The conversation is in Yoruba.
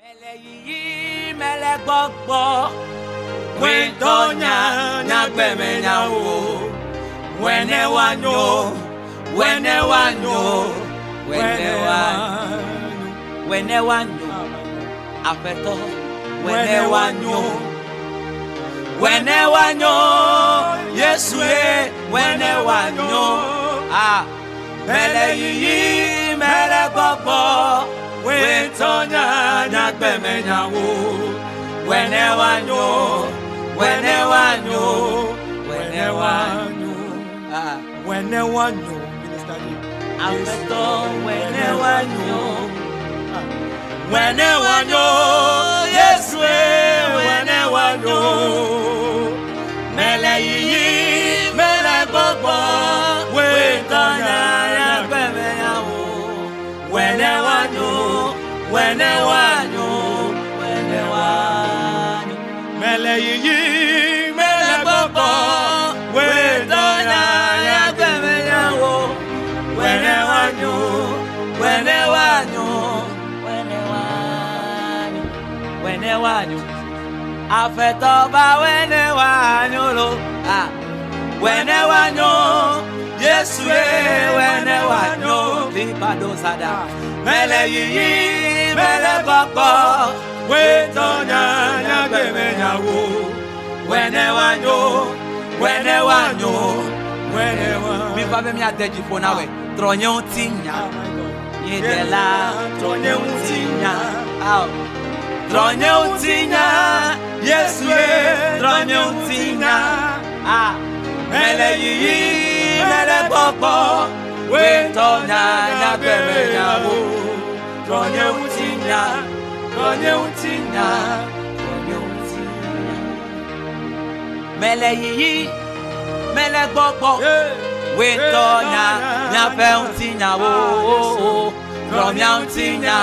Eleyi mele gbogbo, wentonya nyagbeme nyawo, wene wanyo, afeto, wene wanyo, Yesu e, wene wanyo, Eleyi mele gbogbo. Wentonya nyagbeme nyawo, wene wanyo, afeto wene wanyo, Yesu wene wanyo, Eleyi mele gbogbo, wentonya nyagbeme nyawo, wene wanyo, Eleyi mele gbogbo, wentonya nyagbeme nyawo, wene wanyo, afeto ba wene wanyo lo, wene wanyo, Yesu wene wanyo, lipado sada, Eleyi mele gbogbo, wentonya nyagbeme nyawo, wene wanyo. Mi fa be mi adeji fo na we, tronye untinya, yedela, tronye untinya, tronye untinya, Yesu tronye untinya, Eleyi mele gbogbo, wentonya nyagbeme nyawo, tronye untinya, Eleyi mele gbogbo, wentonya nyafe untinya wo, dromya untinya,